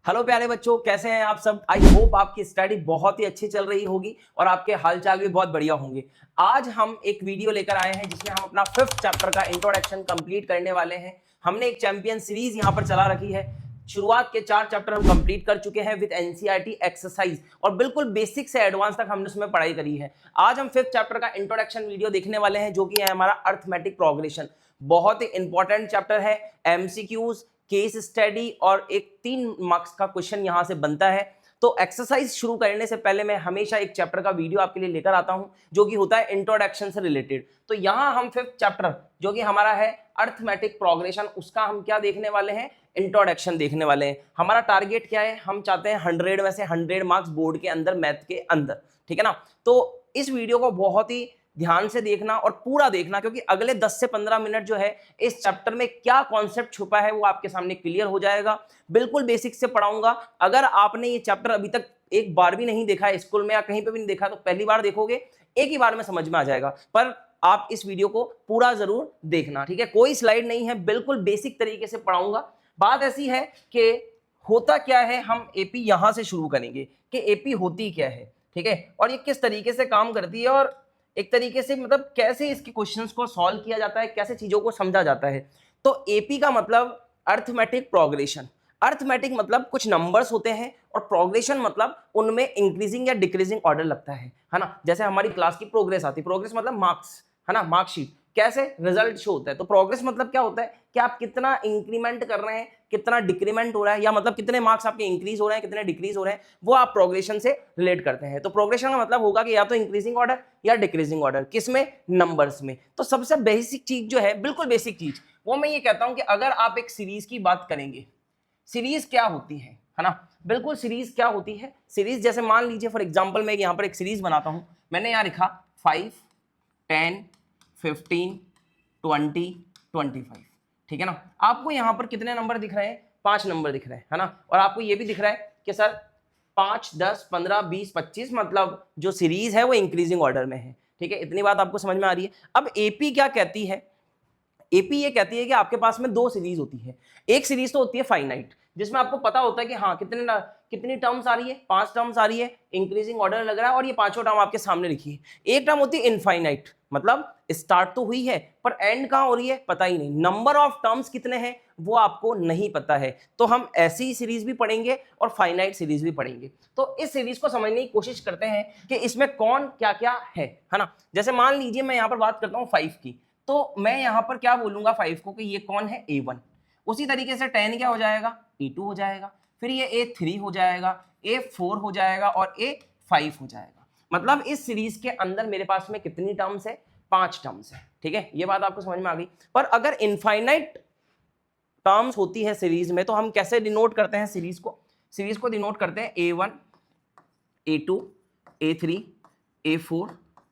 Hello प्यारे बच्चों, कैसे हैं आप सब। आई होप आपकी स्टडी बहुत ही अच्छी चल रही होगी और आपके हालचाल भी बहुत बढ़िया होंगे। आज हम एक वीडियो लेकर आए हैं जिसमें हम अपना 5th चैप्टर का इंट्रोडक्शन कंप्लीट करने वाले हैं। हमने एक चैंपियन सीरीज यहाँ पर चला रखी है। शुरुआत के 4 चैप्टर हम कंप्लीट कर चुके हैं विद एनसीईआरटी एक्सरसाइज और बिल्कुल बेसिक से एडवांस तक हमने उसमें पढ़ाई करी है। आज हम 5th चैप्टर का इंट्रोडक्शन वीडियो देखने वाले हैं जो कि है हमारा अर्थमेटिक प्रोग्रेशन। बहुत ही इंपॉर्टेंट चैप्टर है। एमसीक्यूज, केस स्टडी और एक 3 मार्क्स का क्वेश्चन यहां से बनता है। तो एक्सरसाइज शुरू करने से पहले मैं हमेशा एक चैप्टर का वीडियो आपके लिए लेकर आता हूं जो कि होता है इंट्रोडक्शन से रिलेटेड। तो यहां हम 5th चैप्टर जो कि हमारा है अर्थमेटिक प्रोग्रेशन, उसका हम क्या देखने वाले हैं, इंट्रोडक्शन देखने वाले हैं। हमारा टारगेट क्या है, हम चाहते हैं 100 में से 100 मार्क्स बोर्ड के अंदर, मैथ के अंदर, ठीक है ना। तो इस वीडियो को बहुत ही ध्यान से देखना और पूरा देखना, क्योंकि अगले 10 से 15 मिनट जो है इस चैप्टर में क्या कॉन्सेप्ट छुपा है वो आपके सामने क्लियर हो जाएगा। बिल्कुल बेसिक से पढ़ाऊंगा। अगर आपने ये चैप्टर अभी तक एक बार भी नहीं देखा है, स्कूल में या कहीं पे भी नहीं देखा, तो पहली बार देखोगे, एक ही बार में समझ में आ जाएगा। पर आप इस वीडियो को पूरा जरूर देखना, ठीक है। कोई स्लाइड नहीं है, बिल्कुल बेसिक तरीके से पढ़ाऊंगा। बात ऐसी है कि होता क्या है, हम एपी यहां से शुरू करेंगे कि एपी होती क्या है, ठीक है, और ये किस तरीके से काम करती है और एक तरीके से मतलब कैसे इसके क्वेश्चंस को सॉल्व किया जाता है, कैसे चीजों को समझा जाता है। तो एपी का मतलब अर्थमेटिक प्रोग्रेशन। अर्थमेटिक मतलब कुछ नंबर्स होते हैं और प्रोग्रेशन मतलब उनमें इंक्रीजिंग या डिक्रीजिंग ऑर्डर लगता है ना। जैसे हमारी क्लास की प्रोग्रेस आती है, प्रोग्रेस मतलब मार्क्स, है ना, मार्कशीट, कैसे रिजल्ट शो होता है। तो प्रोग्रेस मतलब क्या होता है कि आप कितना इंक्रीमेंट कर रहे हैं, कितना डिक्रीमेंट हो रहा है, या मतलब कितने मार्क्स आपके इंक्रीज हो रहे हैं, कितने डिक्रीज हो रहे हैं, वो आप प्रोग्रेशन से रिलेट करते हैं। तो प्रोग्रेशन का मतलब होगा कि या तो इंक्रीजिंग ऑर्डर या डिक्रीजिंग ऑर्डर, किसमें, नंबर्स में। तो सबसे बेसिक चीज जो है, बिल्कुल बेसिक चीज, वो मैं ये कहता हूं कि अगर आप एक सीरीज की बात करेंगे, सीरीज क्या होती है ना, बिल्कुल सीरीज क्या होती है। सीरीज जैसे मान लीजिए फॉर एग्जांपल मैं यहाँ पर एक सीरीज बनाता हूं, मैंने यहाँ लिखा 5, 10, 15, 20, 25, ठीक है ना। आपको यहां पर कितने नंबर दिख रहे हैं, 5 नंबर दिख रहे हैं, है ना। और आपको यह भी दिख रहा है कि सर 5, 10, 15, 20, 25, मतलब जो सीरीज है वो इंक्रीजिंग ऑर्डर में है, ठीक है। इतनी बात आपको समझ में आ रही है। अब एपी क्या कहती है, एपी ये कहती है कि आपके पास में 2 सीरीज होती है। एक सीरीज तो होती है फाइनाइट, जिसमें आपको पता होता है कि हाँ कितनी टर्म्स आ रही है, 5 टर्म्स आ रही है, इंक्रीजिंग ऑर्डर लग रहा है और ये 5 टर्म आपके सामने लिखी है। एक टर्म होती है इनफाइनाइट, मतलब स्टार्ट तो हुई है पर एंड कहां हो रही है पता ही नहीं, नंबर ऑफ टर्म्स कितने हैं वो आपको नहीं पता है। तो हम ऐसी सीरीज भी पढ़ेंगे और फाइनाइट सीरीज भी पढ़ेंगे। तो इस सीरीज को समझने की कोशिश करते हैं कि इसमें कौन क्या क्या है ना। जैसे मान लीजिए मैं यहां पर बात करता हूं 5 की, तो मैं यहां पर क्या बोलूंगा 5 को कि ये कौन है, A1। उसी तरीके से 10 क्या हो जाएगा, A2 हो जाएगा, फिर ये A3 हो जाएगा, A4 हो जाएगा और A5 हो जाएगा। मतलब इस सीरीज के अंदर मेरे पास में कितनी टर्म्स है, 5 टर्म्स है, ठीक है। ये बात आपको समझ में आ गई। पर अगर इनफाइनाइट टर्म्स होती है सीरीज में, तो हम कैसे डिनोट करते हैं सीरीज को, सीरीज को डिनोट करते हैं A1, A2, A3, A4,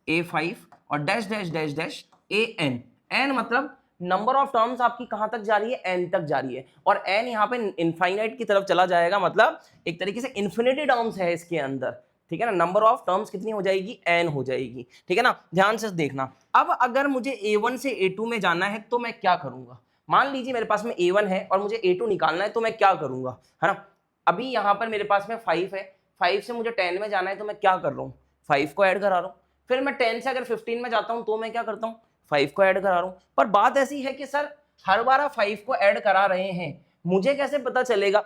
A5 और dash dash dash dash AN। N मतलब नंबर ऑफ टर्म्स आपकी कहां तक जा रही है, एन तक जा रही है, और एन यहां पे इनफाइनाइट की तरफ चला जाएगा, मतलब एक तरीके से इन्फिनिटी टर्म्स है इसके अंदर, ठीक है ना। नंबर ऑफ टर्म्स कितनी हो जाएगी, एन हो जाएगी, ठीक है ना। ध्यान से देखना। अब अगर मुझे A1 से A2 में जाना है तो मैं क्या करूंगा। मान लीजिए मेरे पास में A1 है और मुझे A2 निकालना है, तो मैं क्या करूंगा, है ना। अभी यहां पर मेरे पास में 5 है, 5 से मुझे 10 में जाना है, तो मैं क्या कर रहा हूं, 5 को ऐड करा रहा हूं। फिर मैं 10 से अगर 15 में जाता हूं तो मैं क्या करता हूं, 5 को ऐड करा रहा हूं। पर बात ऐसी है कि सर हर बार आप 5 को ऐड करा रहे हैं, मुझे कैसे पता चलेगा,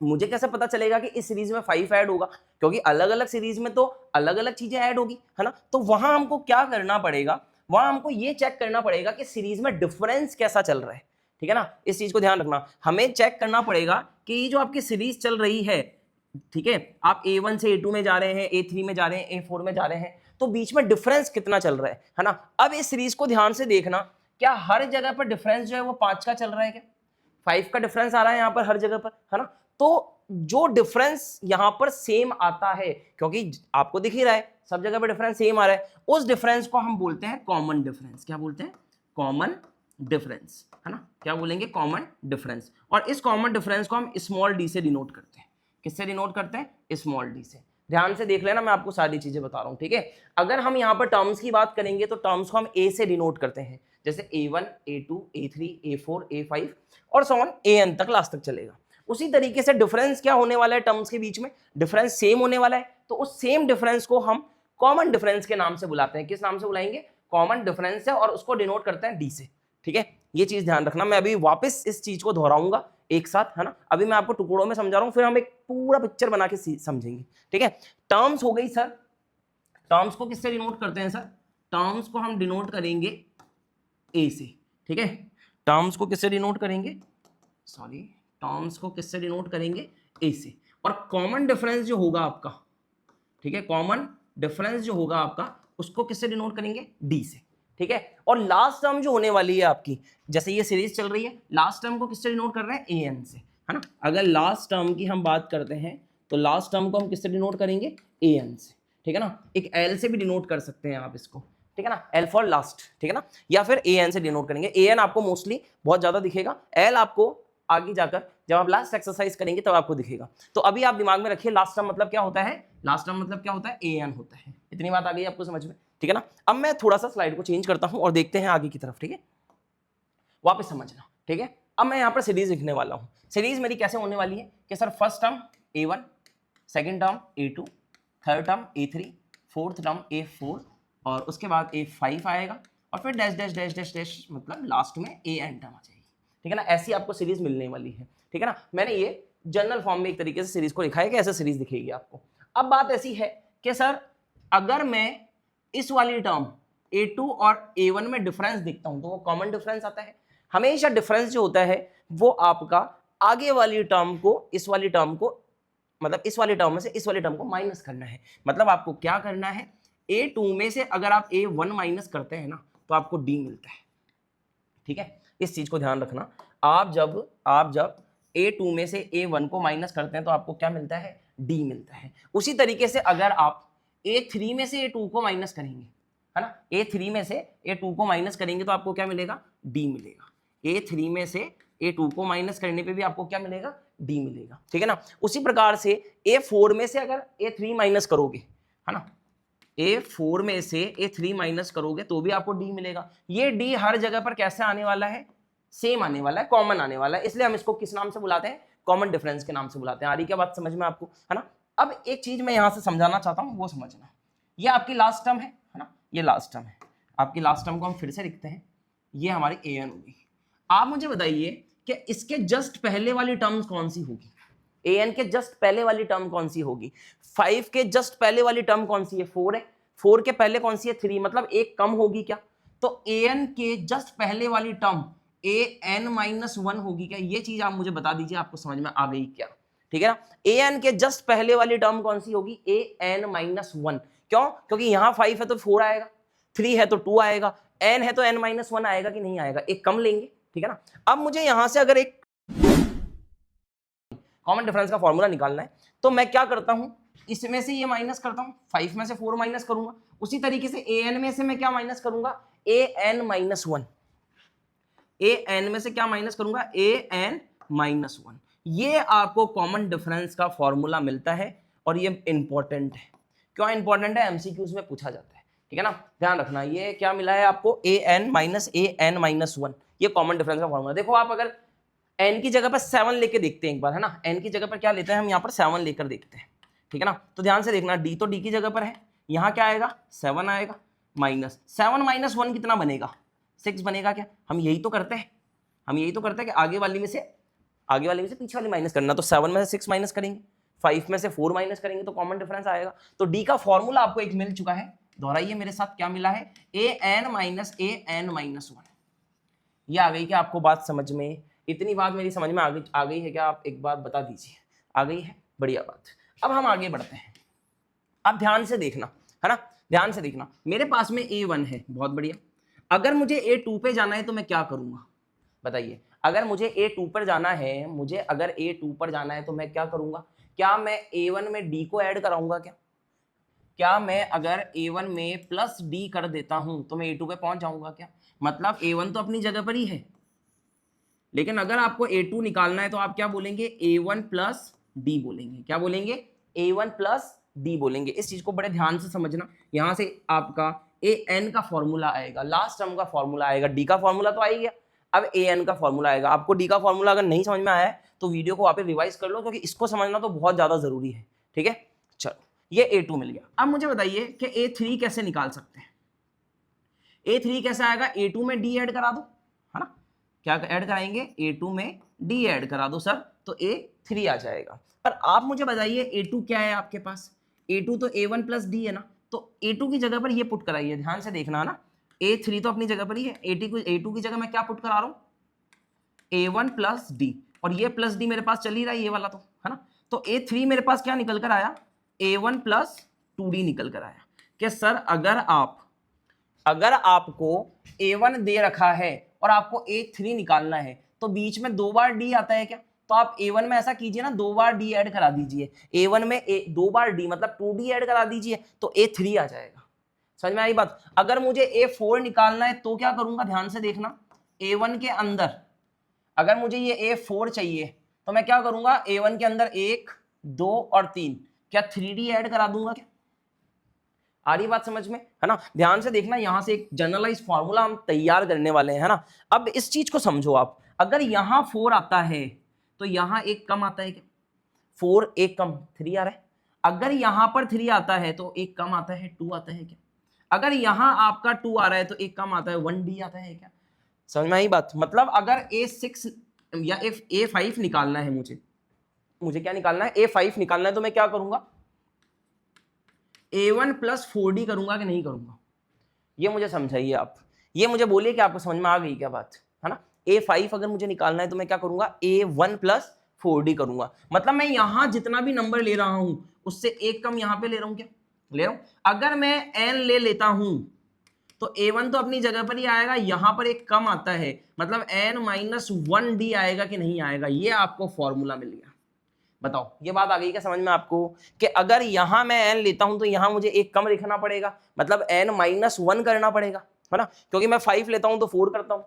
मुझे कैसे पता चलेगा कि इस सीरीज में 5 ऐड होगा, क्योंकि अलग अलग सीरीज में तो अलग अलग चीजें ऐड होगी, है ना। तो वहां हमको क्या करना पड़ेगा, वहां हमको ये चेक करना पड़ेगा कि सीरीज में डिफरेंस कैसा चल रहा है, ठीक है ना। इस चीज को ध्यान रखना, हमें चेक करना पड़ेगा कि ये जो आपकी सीरीज चल रही है, ठीक है, आप A1 से A2 में जा रहे हैं, A3 में जा रहे हैं, A4 में जा रहे हैं, तो बीच में डिफरेंस कितना चल रहा है ना। अब इस सीरीज को ध्यान से देखना, क्या हर जगह पर डिफरेंस जो है वो 5 का चल रहा है क्या, 5 का डिफरेंस आ रहा है यहां पर हर जगह पर, है ना। तो जो डिफरेंस यहां पर सेम आता है, क्योंकि आपको दिख ही रहा है सब जगह पर डिफरेंस सेम आ रहा है, उस डिफरेंस को हम बोलते हैं कॉमन डिफरेंस। क्या बोलते हैं, कॉमन डिफरेंस, है ना। क्या बोलेंगे, कॉमन डिफरेंस। और इस कॉमन डिफरेंस को हम स्मॉल डी से डिनोट करते हैं। किससे डिनोट करते हैं, स्मॉल डी से। ध्यान से देख लेना, मैं आपको सारी चीजें बता रहा हूं, ठीक है। अगर हम यहां पर टर्म्स की बात करेंगे तो टर्म्स को हम A से डिनोट करते हैं, जैसे A1, A2, A3, A4, A5 और सो ऑन AN तक, लास्ट तक चलेगा। उसी तरीके से डिफरेंस क्या होने वाला है टर्म्स के बीच में, डिफरेंस सेम होने वाला है, तो उस सेम डिफरेंस को हम कॉमन डिफरेंस के नाम से बुलाते हैं। किस नाम से बुलाएंगे? कॉमन डिफरेंस है, और उसको डिनोट करते हैं डी से। ठीक है, ये चीज ध्यान रखना। मैं अभी वापस इस चीज को दोहराऊंगा एक साथ, है ना। अभी मैं आपको टुकड़ों में समझा रहा हूं, फिर हम एक पूरा पिक्चर बना के समझेंगे। ठीक है, टर्म्स हो गई सर। टर्म्स को किससे डिनोट करते हैं सर? टर्म्स को हम डिनोट करेंगे ए से। ठीक है, टर्म्स को किससे डिनोट करेंगे? सॉरी, टर्म्स को किससे डिनोट करेंगे? ए से। और कॉमन डिफरेंस जो होगा आपका, ठीक है, कॉमन डिफरेंस जो होगा आपका, उसको किससे डिनोट करेंगे? डी से। ठीक है, और लास्ट टर्म जो होने वाली है आपकी, जैसे ये सीरीज चल रही है, लास्ट टर्म को किससे डिनोट कर रहे हैं? ए एन से, है ना। अगर लास्ट टर्म की हम बात करते हैं तो लास्ट टर्म को हम किससे डिनोट करेंगे? ए एन से। ठीक है ना, एक एल से भी डिनोट कर सकते हैं आप इसको, ठीक है ना, एल फॉर लास्ट, ठीक है ना, या फिर ए एन से डिनोट करेंगे। ए एन आपको मोस्टली बहुत ज्यादा दिखेगा, एल आपको आगे जाकर जब आप लास्ट एक्सरसाइज करेंगे तब आपको दिखेगा। तो अभी आप दिमाग में रखिए लास्ट टर्म मतलब क्या होता है? लास्ट टर्म मतलब क्या होता है? ए एन होता है। इतनी बात आ गई आपको समझ में? ठीक है ना। अब मैं थोड़ा सा स्लाइड को चेंज करता हूं और देखते हैं आगे की तरफ। ठीक है, वापस समझना। ठीक है, अब मैं यहाँ पर सीरीज लिखने वाला हूँ। सीरीज मेरी कैसे होने वाली है कि sir first term A1, second term A2, third term A3, fourth term A4, और उसके बाद A5 आएगा, और फिर dash dash dash dash dash, मतलब लास्ट में AN टर्म आ जाएगी। ठीक है ना, ऐसी आपको सीरीज मिलने वाली है। ठीक है ना, मैंने ये जनरल फॉर्म में एक तरीके से सीरीज को लिखा है कि ऐसे सीरीज दिखेगी आपको। अब बात ऐसी है कि सर अगर मैं इस वाली टर्म A2 और A1 में डिफरेंस देखता हूं तो वो कॉमन डिफरेंस आता है। हमेशा डिफरेंस जो होता है वो आपका आगे वाली टर्म को इस वाली टर्म को, मतलब इस वाली टर्म में से इस वाली टर्म को माइनस करना है। मतलब आपको क्या करना है? A2 में से अगर आप A1 माइनस करते हैं ना तो आपको D मिलता है। ठीक है, इस चीज को ध्यान रखना। आप जब A2 में से A1 को माइनस करते हैं तो आपको क्या मिलता है? D मिलता है। उसी तरीके से अगर आप A3 में से A2 को माइनस करेंगे, है ना, A3 में से A2 को माइनस करेंगे तो आपको क्या मिलेगा? D मिलेगा। A3 में से A2 को माइनस करने पे भी आपको क्या मिलेगा? D मिलेगा। ठीक है ना। उसी प्रकार से A4 में से अगर A3 माइनस करोगे, है ना, A4 में से A3 माइनस करोगे तो भी आपको D मिलेगा। ये D हर जगह पर कैसे आने वाला है? सेम आने वाला है, कॉमन आने वाला है, इसलिए हम इसको किस नाम से बुलाते हैं? कॉमन डिफरेंस के नाम से बुलाते हैं। आ रही क्या बात समझ में आपको, है ना। अब एक चीज मैं यहां से समझाना चाहता हूं, वो समझना। ये आपकी लास्ट टर्म है ना, ये लास्ट टर्म है आपकी। लास्ट टर्म को हम फिर से लिखते हैं, ये हमारी AN होगी। आप मुझे बताइए कि इसके जस्ट पहले वाली टर्म कौन सी होगी? AN के जस्ट पहले वाली टर्म कौन सी होगी? 5 के जस्ट पहले वाली टर्म कौन सी है? 4 है। 4 के पहले कौन सी है? 3, मतलब एक कम होगी क्या? तो AN के जस्ट पहले वाली टर्म AN-1 होगी क्या? ये चीज आप मुझे बता दीजिए, आपको समझ में आ गई क्या? ठीक है ना, AN के जस्ट पहले वाली टर्म कौन सी होगी? AN-1। क्यों? क्योंकि यहाँ 5 है तो 4 आएगा, 3 है तो 2 आएगा, N है तो N-1 आएगा कि नहीं आएगा? एक कम लेंगे। ठीक है ना। अब मुझे यहां से अगर एक कॉमन डिफरेंस का फॉर्मूला निकालना है तो मैं क्या करता हूं? इसमें से ये माइनस करता हूं, 5 में से 4 माइनस करूंगा। उसी तरीके से AN में से मैं क्या माइनस करूंगा? AN-1। AN में से क्या माइनस करूंगा? AN-1। ये आपको कॉमन डिफरेंस का फॉर्मूला मिलता है, और ये इंपॉर्टेंट है। क्यों इंपॉर्टेंट है? MCQs में पूछा जाता है। ठीक है ना, ध्यान रखना। ये क्या मिला है आपको? AN-1। ये कॉमन डिफरेंस का फॉर्मूला। देखो आप अगर n की जगह पर 7 लेके देखते हैं एक बार, है ना, n की जगह पर क्या लेते हैं हम? यहाँ पर 7 लेकर देखते हैं। ठीक है ना, तो ध्यान से देखना, d तो d की जगह पर है, यहाँ क्या आएगा? 7 आएगा, माइनस 7 माइनस 1 कितना बनेगा? 6 बनेगा क्या? हम यही तो करते हैं, कि आगे वाली में से पीछे वाली माइनस करना। तो 7 में से 6 माइनस करेंगे, 5 में से 4 माइनस करेंगे तो कॉमन डिफरेंस आएगा। तो d का फॉर्मूला आपको एक मिल चुका है, दोहराइए मेरे साथ, क्या मिला है? AN-1। ये आ गई क्या आपको बात समझ में? इतनी बात मेरी समझ में आ गई है क्या? आप एक बात बता दीजिए, आ गई है? बढ़िया बात। अब हम आगे बढ़ते हैं। अब ध्यान से देखना, है ना, ध्यान से देखना। मेरे पास में A1 है, बहुत बढ़िया। अगर मुझे A2 पे जाना है तो मैं क्या करूंगा? बताइए। अगर मुझे A2 पर जाना है, अगर A2 पर जाना है तो मैं क्या करूंगा? क्या मैं A1 में D को ऐड कराऊंगा क्या मैं अगर A1 में प्लस D कर देता हूं तो मैं A2 पे पहुंच जाऊंगा क्या? मतलब A1 तो अपनी जगह पर ही है, लेकिन अगर आपको A2 निकालना है तो आप क्या बोलेंगे? A1 प्लस D बोलेंगे। क्या बोलेंगे? A1 प्लस D बोलेंगे। इस चीज को बड़े ध्यान से समझना। यहां से आपका AN का फॉर्मूला आएगा, लास्ट टर्म का फॉर्मूला आएगा, D का फॉर्मूला तो आ ही गया, अब AN का फॉर्मूला आएगा। आपको D का फॉर्मूला अगर नहीं समझ में आया है तो वीडियो को वापस रिवाइज कर लो, क्योंकि इसको समझना तो बहुत ज्यादा जरूरी है। ठीक है, चलो ये A2 मिल गया। अब मुझे बताइए कि A3 कैसे निकाल सकते हैं। A3 कैसे आएगा, A2 में D ऐड करा दो, है ना, क्या ऐड कराएंगे, A2 में D ऐड करा दो सर, तो A3 आ जाएगा। पर आप मुझे बताइए A2 क्या है आपके पास, A2 तो A1 प्लस D है ना, तो A2 की जगह पर ये पुट कराइए, ध्यान से देखना ना, A3 तो अपनी जगह पर ही है, A2 की जगह मैं क्या पुट करा रहा हूँ, A1 प्लस D, और ये प्लस D मेरे पास चल ही रहा है ये वाला, तो है ना, तो A3 मेरे पास क्या निकल कर आया, A1 प्लस 2D निकल कर आया। कि सर अगर आपको A1 दे रखा है और आपको A3 निकालना है, तो बीच में 2 बार D आता है क्या, तो आप A1 में ऐसा कीजिए ना, 2 बार D ऐड करा दीजिए, A1 में 2 बार D मतलब 2D ऐड करा दीजिए, तो A3 आ जाएगा। समझ में आई बात। अगर मुझे A4 निकालना है तो क्या करूंगा, ध्यान से देखना, A1 के अंदर अगर मुझे ये A4 चाहिए तो मैं क्या करूंगा, A1 के अंदर 1 2 और 3, क्या 3D ऐड करा दूंगा क्या, आ रही बात समझ में, है ना। ध्यान से देखना, यहां से एक जनरलाइज फॉर्मूला हम तैयार करने वाले हैं, है ना। अब इस चीज को समझो आप, अगर यहां 4 आता है तो यहां एक कम आता है क्या, 4 एक कम 3 आ रहा है। अगर यहां पर 3 आता है तो एक कम आता है 2 आता है क्या, अगर यहां आपका 2 आ रहा है तो एक कम आता है 1D आता है क्या। समझ में आई बात। मतलब अगर A6 या A5 निकालना है, मुझे क्या निकालना है, A5 निकालना है, तो मैं क्या करूंगा, A1 प्लस 4D करूंगा कि नहीं करूंगा, ये मुझे समझाइए आप, ये मुझे बोलिए कि आपको समझ में आ गई क्या बात, है ना। A5 अगर मुझे निकालना है तो मैं क्या करूंगा, A1 प्लस 4D करूंगा। मतलब मैं यहां जितना भी नंबर ले रहा हूं उससे एक कम यहां पे ले रहा हूं, क्या ले रहा हूं। अगर मैं n ले लेता हूं तो A1 तो अपनी जगह पर ही आएगा, यहां पर एक कम आता है, मतलब n-1D आएगा कि नहीं आएगा, ये आपको फॉर्मूला मिल गया। बताओ ये बात आ गई क्या समझ में आपको, कि अगर यहां मैं n लेता हूं तो यहां मुझे एक कम लिखना पड़ेगा, मतलब n-1 करना पड़ेगा, है ना, क्योंकि मैं 5 लेता हूं तो 4 करता हूं,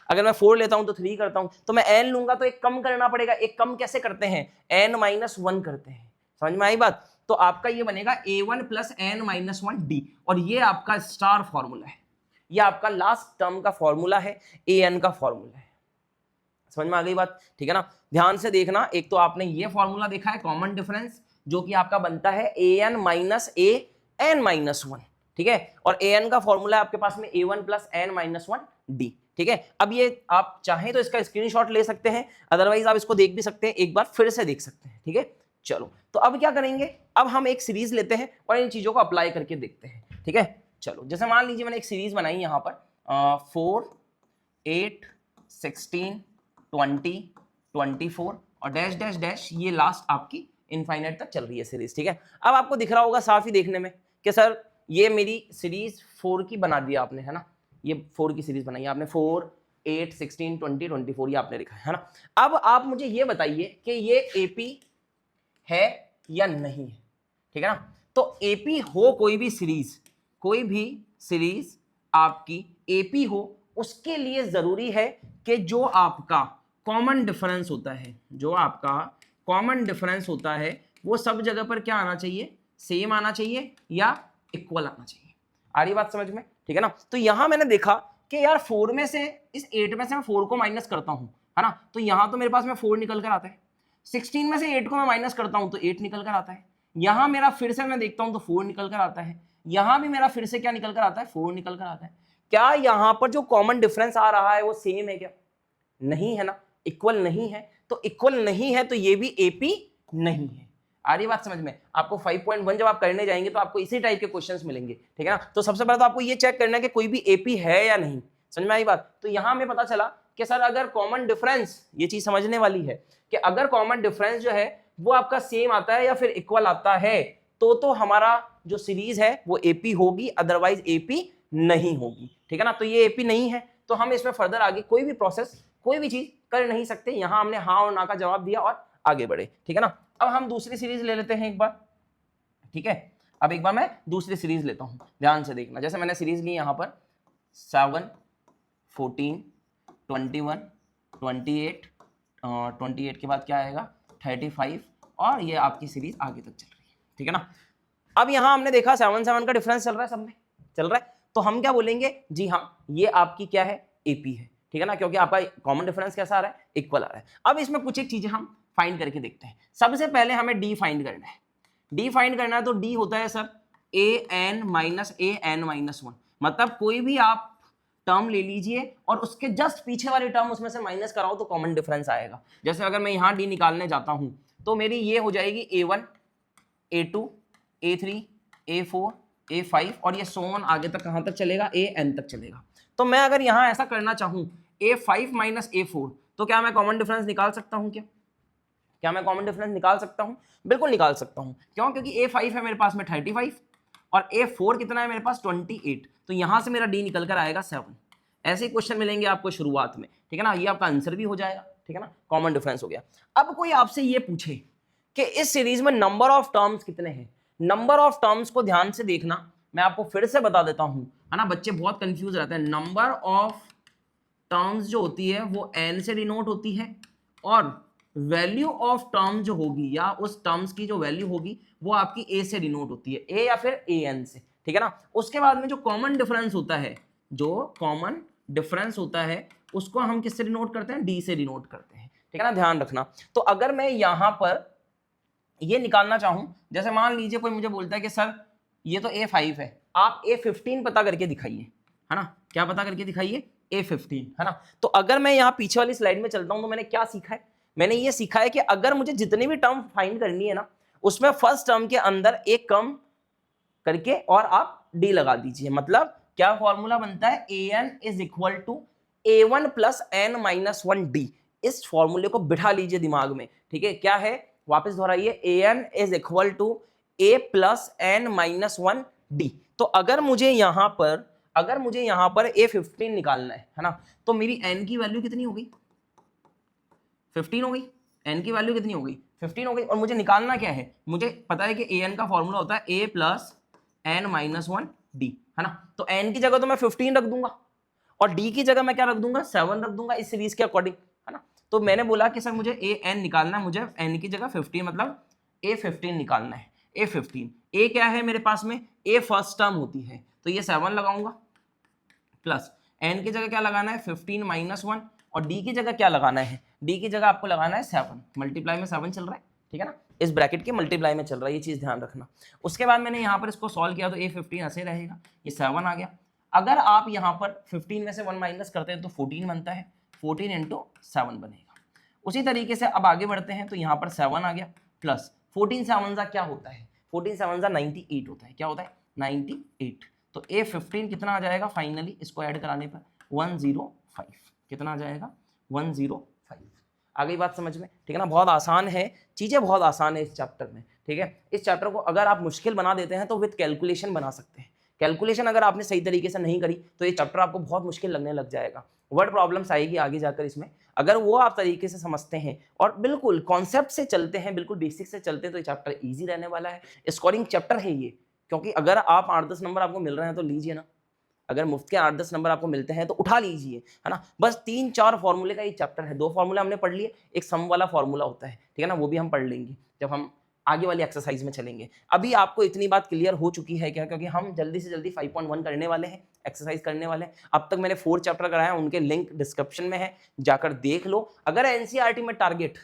अगर मैं 4 लेता हूं तो 3 करता हूं, तो मैं n लूंगा तो एक कम करना पड़ेगा। एक कम कैसे करते हैं, n-1 करते हैं। समझ में आई बात। तो आपका ये बनेगा A1 प्लस n-1D, और ये आपका स्टार फॉर्मूला है, ये आपका लास्ट टर्म का फॉर्मूला है, an का फॉर्मूला है। समझ में आ गई बात, ठीक है ना। ध्यान से देखना, एक तो आपने ये फॉर्मूला देखा है कॉमन डिफरेंस, जो कि आपका बनता है an माइनस an-1, ठीक है, और an का फॉर्मूला है आपके पास में A1 प्लस n-1D, ठीक है। अब ये आप चाहें तो इसका स्क्रीनशॉट ले सकते हैं, अदरवाइज आप इसको देख भी सकते हैं, एक बार फिर से देख सकते हैं, ठीक है। चलो तो अब क्या करेंगे, अब हम एक सीरीज लेते हैं और इन चीजों को अप्लाई करके देखते हैं, ठीक है। चलो जैसे मान लीजिए मैंने एक सीरीज बनाई यहाँ पर 4 8 16 20 24 और डैश डैश डैश, ये लास्ट आपकी इनफाइनाइट तक चल रही है सीरीज, ठीक है। अब आपको दिख रहा होगा साफ ही देखने में कि सर ये मेरी सीरीज 4 की बना दिया आपने, है ना, ये 4 की सीरीज बनाई आपने, 4 8 16 20 24 ये आपने लिखा है ना। अब आप मुझे ये बताइए कि ये एपी है या नहीं है, ठीक है ना। तो एपी हो कोई भी सीरीज आपकी एपी हो, उसके लिए जरूरी है कि जो आपका कॉमन डिफरेंस होता है, जो आपका कॉमन डिफरेंस होता है वो सब जगह पर क्या आना चाहिए, सेम आना चाहिए या इक्वल आना चाहिए। आ रही बात समझ में, ठीक है ना। तो यहां मैंने देखा कि यार 4 में से, इस 8 में से मैं 4 को माइनस करता हूं, है ना, तो यहां तो मेरे पास में 4 निकल कर आता है। 16 में से 8 को मैं माइनस करता हूं तो 8 निकल कर आता है। यहां मेरा फिर से मैं देखता हूं तो 4 निकल कर आता है। यहां भी मेरा फिर से क्या निकल कर आता है, 4 निकल कर आता है। क्या यहां पर जो कॉमन डिफरेंस आ रहा है वो सेम है क्या, नहीं है ना, इक्वल नहीं है। तो इक्वल नहीं है तो ये भी एपी नहीं है। आ रही बात समझ में। आपको 5.1 जब आप करने जाएंगे तो आपको इसी टाइप के क्वेश्चंस मिलेंगे, ठीक है ना। तो सबसे पहले तो आपको ये चेक करना है कि कोई भी एपी है या नहीं। समझ में आई बात। तो यहां हमें पता चला कि सर अगर कॉमन डिफरेंस, ये चीज समझने वाली है कि अगर कॉमन डिफरेंस जो है वो आपका सेम आता है या फिर इक्वल आता है तो हमारा जो सीरीज है वो एपी होगी, अदरवाइज एपी नहीं होगी, ठीक है ना। तो ये एपी नहीं है तो हम इसमें फर्दर आगे कोई भी प्रोसेस, कोई भी चीज कर नहीं सकते। यहां हमने हाँ और ना का जवाब दिया और आगे बढ़े, ठीक है ना। अब हम दूसरी सीरीज ले लेते हैं एक बार, ठीक है। अब एक बार मैं दूसरी सीरीज लेता हूं, ध्यान से देखना। जैसे मैंने सीरीज ली यहां पर 7 14 21 28 28 के बाद क्या आएगा 35 और ये आपकी सीरीज आगे तक चल रही है, ठीक है ना। अब यहां हमने देखा 7 7 का डिफरेंस चल रहा है, सब में चल रहा है, तो हम क्या बोलेंगे, जी हाँ ये आपकी क्या है, एपी है। ठीक है ना, क्योंकि आपका कॉमन डिफरेंस कैसा आ रहा है, इक्वल आ रहा है। अब इसमें कुछ एक चीजें हम फाइंड करके देखते हैं। सबसे पहले हमें डी फाइंड करना है। डी फाइंड करना है तो डी होता है सर an माइनस an-1, मतलब कोई भी आप टर्म ले लीजिए और उसके जस्ट पीछे वाले टर्म उसमें से माइनस कराओ तो कॉमन डिफरेंस आएगा। जैसे अगर मैं यहाँ डी निकालने जाता हूं तो मेरी ये हो जाएगी a1, a2, a3, a4, a5 और ये सो ऑन आगे तक कहां तक चलेगा, an तक चलेगा। तो मैं अगर यहां ऐसा करना चाहूं a5 माइनस a4 तो क्या मैं कॉमन डिफरेंस निकाल सकता हूं? क्या मैं कॉमन डिफरेंस निकाल सकता हूं? बिल्कुल निकाल सकता हूं। क्यों? क्योंकि a5 है मेरे पास में 35 और a4 कितना है मेरे पास 28, तो यहां से मेरा d निकल कर आएगा 7। ऐसे ही क्वेश्चन मिलेंगे आपको शुरुआत में, ठीक है ना, ये आपका आंसर भी हो जाएगा, ठीक है ना, कॉमन डिफरेंस हो गया। अब कोई आपसे ये पूछे कि इस सीरीज में नंबर ऑफ टर्म्स कितने हैं, नंबर ऑफ टर्म्स को ध्यान से देखना, मैं आपको फिर से बता देता हूं, है ना, बच्चे बहुत कंफ्यूज रहते हैं। नंबर ऑफ टर्म्स जो होती है वो n से डिनोट होती है और वैल्यू ऑफ टर्म जो होगी या उस टर्म्स की जो वैल्यू होगी वो आपकी a से डिनोट होती है, a या फिर an से, ठीक है ना। उसके बाद में जो कॉमन डिफरेंस होता है, जो कॉमन डिफरेंस होता है उसको हम किससे डिनोट करते हैं, d से डिनोट करते हैं, ठीक है ना, ध्यान रखना। तो अगर मैं यहां पर ये निकालना चाहूं, जैसे मान लीजिए कोई मुझे बोलता है कि सर ये तो a5 है, आप a15 पता करके दिखाइए, है ना, क्या पता करके दिखाइए, a15, है ना। तो अगर मैं यहाँ पीछे वाली स्लाइड में चलता हूं तो मैंने क्या सीखा है, मैंने ये सीखा है कि अगर मुझे जितनी भी टर्म फाइंड करनी है ना उसमें फर्स्ट टर्म के अंदर एक कम करके और आप d लगा दीजिए। मतलब क्या फॉर्मूला बनता है, an is equal to a1 plus n-1d। इस फॉर्मूले को बिठा लीजिए दिमाग में, ठीक है। क्या है, वापस दोहराइए, an is equal to a plus n-1d। तो अगर मुझे यहां पर a15 निकालना है ना, तो मेरी n की वैल्यू कितनी होगी, 15 हो गई। n की वैल्यू कितनी हो गई, 15 हो गई। और मुझे निकालना क्या है, मुझे पता है कि an का फॉर्मूला होता है a प्लस n-1d, है ना। तो n की जगह तो मैं 15 रख दूंगा और d की जगह मैं क्या रख दूंगा, 7 रख दूंगा इस सीरीज के अकॉर्डिंग, है ना। तो मैंने बोला कि सर मुझे an निकालना है, मुझे n की जगह 15 मतलब a15 निकालना है। a15, a क्या है मेरे पास में, a फर्स्ट टर्म होती है, तो ये 7 लगाऊंगा प्लस n की जगह क्या लगाना है, 15 माइनस 1 और d की जगह क्या लगाना है, d की जगह आपको लगाना है 7, मल्टीप्लाई में 7 चल रहा है, ठीक है ना, इस ब्रैकेट के मल्टीप्लाई में चल रहा है, ये चीज ध्यान रखना। उसके बाद मैंने यहाँ पर इसको सॉल्व किया तो a15 ऐसे रहेगा, ये 7 आ गया। अगर आप यहाँ पर 15 में से 1 माइनस करते हैं तो 14 बनता है, 14 इंटू 7 बनेगा। उसी तरीके से अब आगे बढ़ते हैं तो यहाँ पर 7 आ गया प्लस 14 7 क्या होता है, 14 7 98 होता है, क्या होता है 98। तो a15 कितना आ जाएगा फाइनली, इसको ऐड कराने पर 105, कितना आ जाएगा 105। आ गई बात समझ में, ठीक है ना। बहुत आसान है, चीजें बहुत आसान है इस चैप्टर में, ठीक है। इस चैप्टर को अगर आप मुश्किल बना देते हैं तो विद कैलकुलेशन बना सकते हैं। कैलकुलेशन अगर आपने सही तरीके से नहीं करी तो ये चैप्टर आपको बहुत मुश्किल लगने लग जाएगा, वर्ड प्रॉब्लम्स आएगी आगे जाकर इसमें। अगर वो आप तरीके से समझते हैं और बिल्कुल कॉन्सेप्ट से चलते हैं, बिल्कुल बेसिक से चलते हैं तो ये चैप्टर ईजी रहने वाला है। स्कोरिंग चैप्टर है ये, क्योंकि अगर आप 8-10 नंबर आपको मिल रहे हैं तो लीजिए ना, अगर मुफ्त के 8-10 नंबर आपको मिलते हैं तो उठा लीजिए, है ना। बस 3-4 फॉर्मूले का ये चैप्टर है, 2 फॉर्मूले हमने पढ़ लिए, एक सम वाला फॉर्मूला होता है, ठीक है ना, वो भी हम पढ़ लेंगे जब हम आगे वाली एक्सरसाइज में चलेंगे। अभी आपको इतनी बात क्लियर हो चुकी है क्या, क्योंकि हम जल्दी से जल्दी 5.1 करने वाले हैं, एक्सरसाइज करने वाले हैं। अब तक मैंने 4 चैप्टर कराया, उनके लिंक डिस्क्रिप्शन में है, जाकर देख लो। अगर एनसीईआरटी में टारगेट,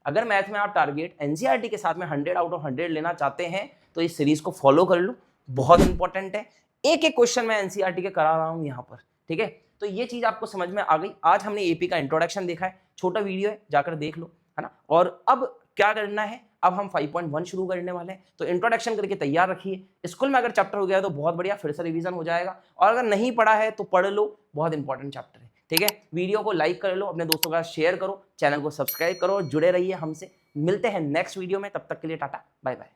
अगर मैथ में आप टारगेट एनसीईआरटी के साथ में 100 आउट ऑफ 100 लेना चाहते हैं तो इस सीरीज को फॉलो कर लो, बहुत इंपॉर्टेंट है। एक एक क्वेश्चन मैं एनसीईआरटी के करा रहा हूं यहाँ पर, ठीक है। तो ये चीज आपको समझ में आ गई। आज हमने एपी का इंट्रोडक्शन देखा है, छोटा वीडियो है, जाकर देख लो, है ना। और अब क्या करना है, अब हम 5.1 शुरू करने वाले हैं, तो इंट्रोडक्शन करके तैयार रखिए। स्कूल में अगर चैप्टर हो गया तो बहुत बढ़िया, फिर से रिवीजन हो जाएगा, और अगर नहीं पढ़ा है तो पढ़ लो, बहुत इंपॉर्टेंट चैप्टर है, ठीक है। वीडियो को लाइक कर लो, अपने दोस्तों का शेयर करो, चैनल को सब्सक्राइब करो, जुड़े रहिए हमसे। मिलते हैं नेक्स्ट वीडियो में, तब तक के लिए टाटा बाय बाय।